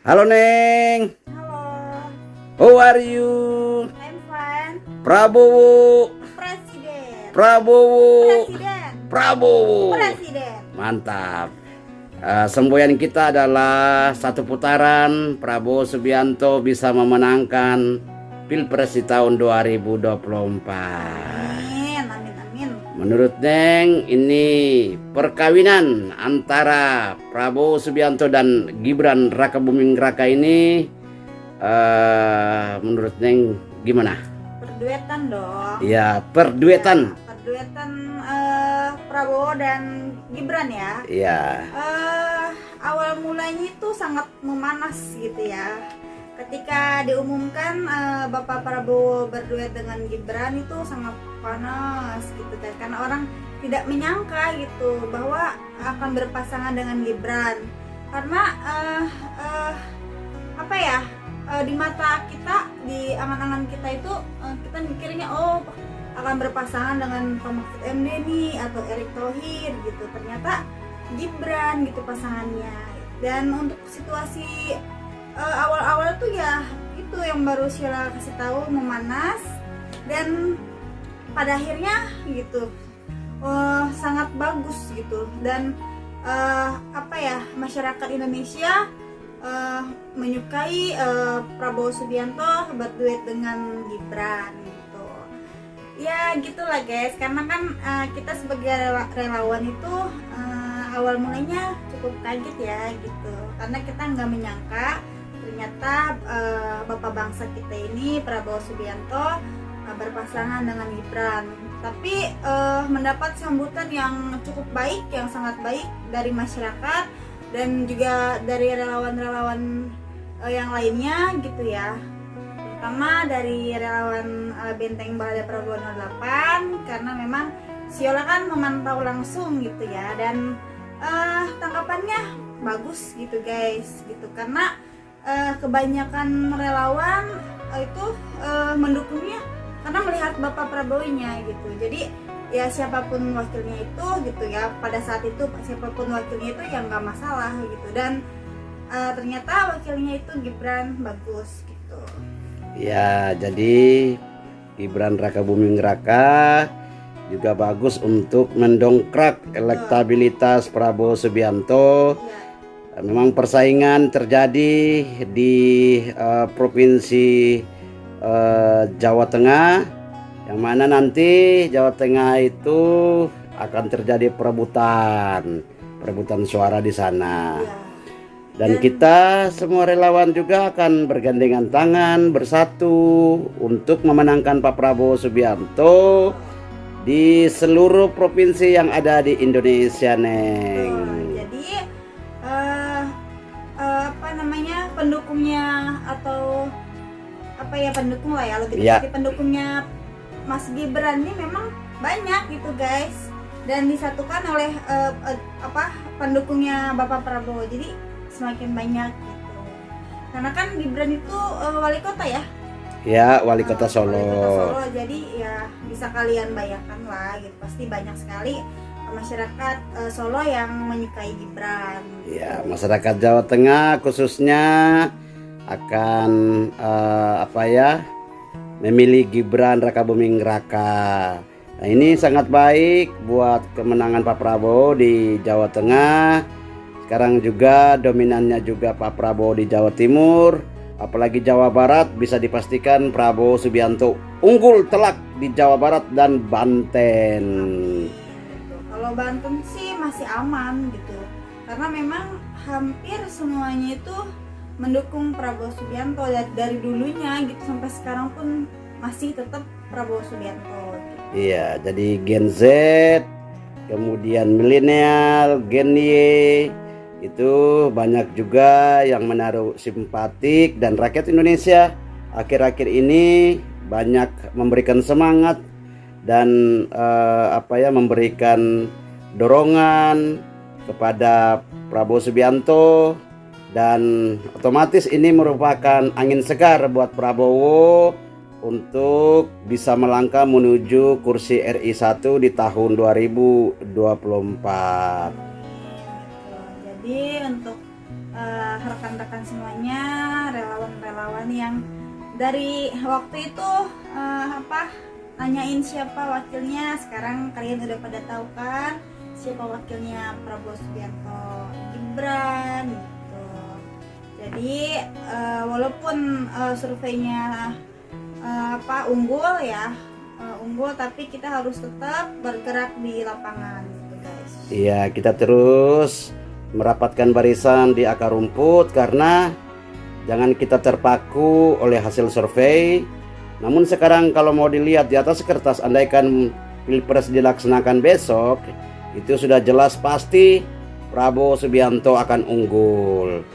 Halo Neng, Halo, how are you? I'm fine. Prabowo, Presiden. Prabowo, Presiden. Prabowo. Presiden. Mantap. Semboyan kita adalah satu putaran Prabowo Subianto bisa memenangkan Pilpres di tahun 2024. Amin, amin, amin. Menurut Neng, ini perkawinan antara Prabowo Subianto dan Gibran Rakabuming Raka ini menurut Neng gimana? Perduetan dong. Ya, perduetan. Ya, perduetan Prabowo dan Gibran ya. Iya. Awal mulanya itu sangat memanas gitu ya. Ketika diumumkan Bapak Prabowo berduet dengan Gibran itu sangat panas gitu kan, karena orang tidak menyangka gitu bahwa akan berpasangan dengan Gibran, karena apa ya, di mata kita, di angan-angan kita itu kita mikirnya oh akan berpasangan dengan Pak Mahfud MD nih atau Erick Thohir gitu, ternyata Gibran gitu pasangannya. Dan untuk situasi awal-awal tuh ya itu yang baru Sheila kasih tahu, memanas, dan pada akhirnya gitu sangat bagus gitu. Dan apa ya, masyarakat Indonesia menyukai Prabowo Subianto berduet dengan Gibran gitu. Ya gitulah guys, karena kan kita sebagai relawan itu awal mulanya cukup kaget ya gitu, karena kita nggak menyangka ternyata bapak bangsa kita ini Prabowo Subianto berpasangan dengan Gibran. Tapi mendapat sambutan yang cukup baik, yang sangat baik dari masyarakat dan juga dari relawan-relawan yang lainnya gitu ya, terutama dari relawan Benteng Balada Prabowo 08, karena memang Siola kan memantau langsung gitu ya, dan tanggapannya bagus gitu guys gitu, karena kebanyakan relawan itu mendukungnya karena melihat Bapak Prabowo-nya gitu. Jadi ya siapapun wakilnya itu gitu ya, pada saat itu siapapun wakilnya itu ya nggak masalah gitu, dan ternyata wakilnya itu Gibran bagus gitu. Ya, jadi Gibran Rakabuming Raka juga bagus untuk mendongkrak elektabilitas Prabowo Subianto. Ya. Memang persaingan terjadi di provinsi Jawa Tengah, yang mana nanti Jawa Tengah itu akan terjadi perebutan suara di sana. Ya. Dan kita semua relawan juga akan bergandengan tangan bersatu untuk memenangkan Pak Prabowo Subianto di seluruh provinsi yang ada di Indonesia, Neng. Jadi apa namanya, pendukungnya atau apa ya, pendukung lah ya, lebih tepatnya pendukungnya Mas Gibran ini memang banyak gitu guys, dan disatukan oleh pendukungnya Bapak Prabowo, jadi semakin banyak gitu. Karena kan Gibran itu wali kota ya. Ya, wali kota Solo. Wali kota Solo, jadi ya bisa kalian bayangkan lah gitu, pasti banyak sekali masyarakat Solo yang menyukai Gibran. Ya, masyarakat Jawa Tengah khususnya akan memilih Gibran Rakabuming Raka. Nah, ini sangat baik buat kemenangan Pak Prabowo di Jawa Tengah. Sekarang juga dominannya juga Pak Prabowo di Jawa Timur, apalagi Jawa Barat bisa dipastikan Prabowo Subianto unggul telak di Jawa Barat dan Banten. Gitu. Kalau Banten sih masih aman gitu, karena memang hampir semuanya itu mendukung Prabowo Subianto dari dulunya gitu, sampai sekarang pun masih tetap Prabowo Subianto gitu. Iya, jadi Gen Z, kemudian milenial, Gen Y, itu banyak juga yang menaruh simpatik, dan rakyat Indonesia akhir-akhir ini banyak memberikan semangat dan memberikan dorongan kepada Prabowo Subianto, dan otomatis ini merupakan angin segar buat Prabowo untuk bisa melangkah menuju kursi RI 1 di tahun 2024. Jadi untuk rekan-rekan semuanya, relawan-relawan yang dari waktu itu nanyain siapa wakilnya. Sekarang kalian udah pada tahu kan siapa wakilnya Prabowo Subianto, Gibran gitu. Jadi walaupun surveinya unggul ya, unggul, tapi kita harus tetap bergerak di lapangan gitu guys. Iya, kita terus merapatkan barisan di akar rumput, karena jangan kita terpaku oleh hasil survei. Namun sekarang kalau mau dilihat di atas kertas, andaikan Pilpres dilaksanakan besok, itu sudah jelas pasti Prabowo Subianto akan unggul.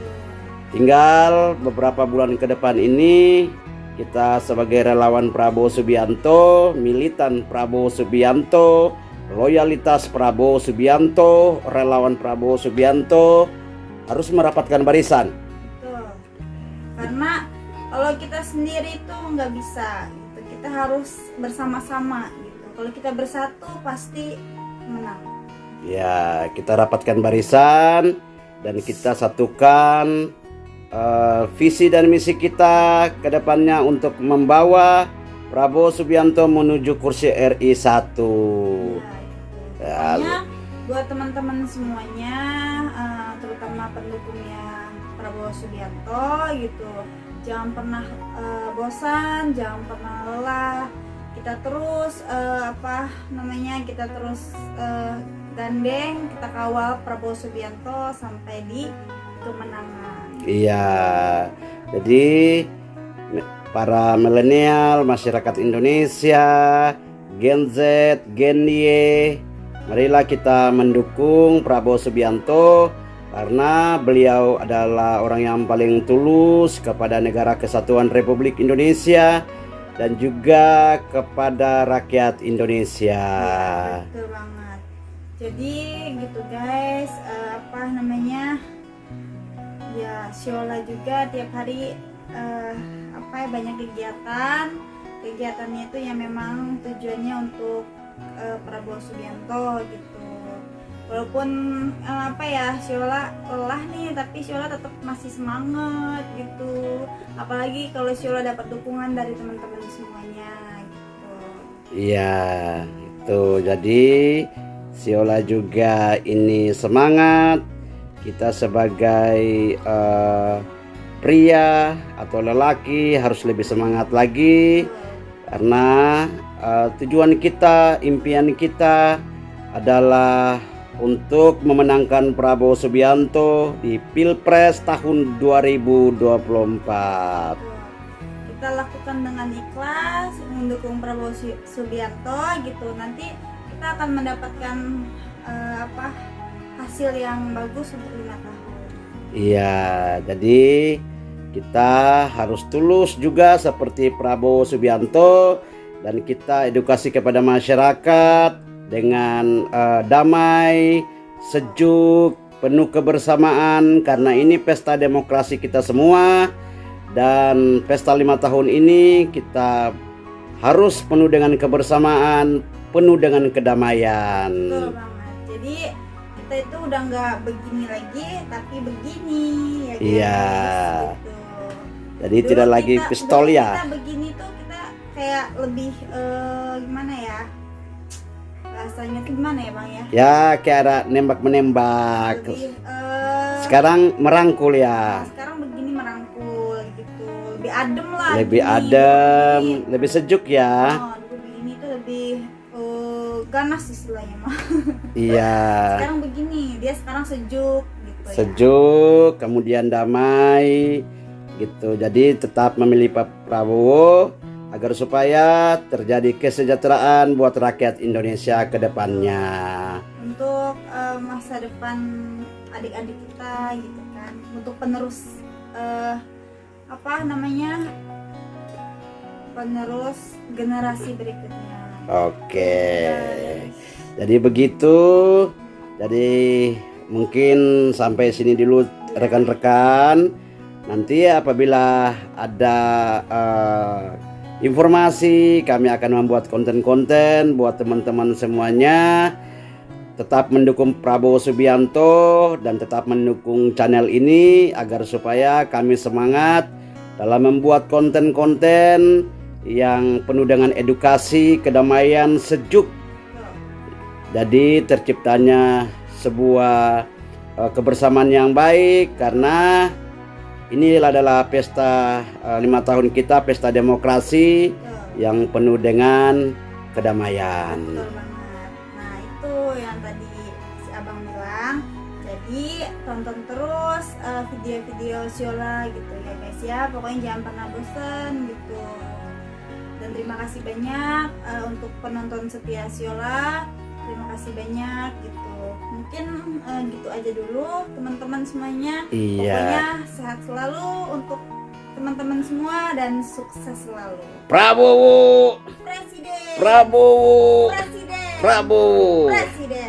Tinggal beberapa bulan ke depan ini kita sebagai relawan Prabowo Subianto, militan Prabowo Subianto, loyalitas Prabowo Subianto, relawan Prabowo Subianto harus merapatkan barisan. Betul. Karena kalau kita sendiri itu nggak bisa gitu. Kita harus bersama-sama gitu. Kalau kita bersatu pasti menang. Ya, kita rapatkan barisan dan kita satukan visi dan misi kita ke depannya untuk membawa Prabowo Subianto menuju kursi RI 1. Ya, pokoknya buat teman-teman semuanya, terutama pendukungnya Prabowo Subianto gitu, jangan pernah bosan, jangan pernah lelah. Kita terus kita terus gandeng, kita kawal Prabowo Subianto sampai di kemenangan. Iya, jadi para milenial, masyarakat Indonesia, Gen Z, Gen Y, marilah kita mendukung Prabowo Subianto karena beliau adalah orang yang paling tulus kepada negara kesatuan Republik Indonesia dan juga kepada rakyat Indonesia. Ya, betul banget. Jadi gitu guys, ya Siola juga tiap hari banyak kegiatannya itu yang memang tujuannya untuk Prabowo Subianto gitu. Walaupun Siola lelah nih, tapi Siola tetap masih semangat gitu. Apalagi kalau Siola dapat dukungan dari teman-teman semuanya gitu. Iya, itu jadi Siola juga ini semangat. Kita sebagai pria atau lelaki harus lebih semangat lagi, karena tujuan kita, impian kita adalah untuk memenangkan Prabowo Subianto di Pilpres tahun 2024. Kita lakukan dengan ikhlas, mendukung Prabowo Subianto gitu. Nanti kita akan mendapatkan hasil yang bagus untuk 5 tahun. Iya, jadi kita harus tulus juga seperti Prabowo Subianto, dan kita edukasi kepada masyarakat dengan damai, sejuk, penuh kebersamaan, karena ini pesta demokrasi kita semua, dan pesta 5 tahun ini kita harus penuh dengan kebersamaan, penuh dengan kedamaian. Betul banget. Jadi kita itu udah nggak begini lagi, tapi begini ya guys. Iya. Gitu. Jadi dulu tidak lagi pistol ya. Kita begini tuh kita kayak lebih gimana ya? Rasanya tuh gimana ya Bang ya? Ya kayak ada nembak-menembak. Sekarang merangkul ya. Sekarang begini merangkul gitu. Lebih adem lah. Lebih begini, adem, begini. lebih sejuk ya. Begini tuh lebih ganas istilahnya mah. Iya. Sekarang begini, dia sekarang sejuk gitu ya. Sejuk, kemudian damai gitu. Jadi tetap memilih Pak Prabowo agar supaya terjadi kesejahteraan buat rakyat Indonesia ke depannya. Untuk masa depan adik-adik kita gitu kan. Untuk penerus penerus generasi berikutnya. Oke. Jadi begitu. Jadi mungkin sampai sini dulu rekan-rekan. Nanti apabila ada informasi, kami akan membuat konten-konten buat teman-teman semuanya. tetap mendukung Prabowo Subianto dan tetap mendukung channel ini agar supaya kami semangat dalam membuat konten-konten yang penuh dengan edukasi, kedamaian, sejuk. Jadi terciptanya sebuah kebersamaan yang baik karena ini adalah pesta 5 tahun kita, pesta demokrasi yang penuh dengan kedamaian. Betul banget. Nah itu yang tadi si abang bilang. Jadi tonton terus video-video Siola gitu ya guys ya. Pokoknya jangan pernah bosan gitu. Dan terima kasih banyak untuk penonton setia Siola. Terima kasih banyak gitu. Mungkin gitu aja dulu teman-teman semuanya. Iya. Pokoknya sehat selalu untuk teman-teman semua dan sukses selalu. Prabowo, Presiden. Prabowo, Presiden. Prabowo. Presiden.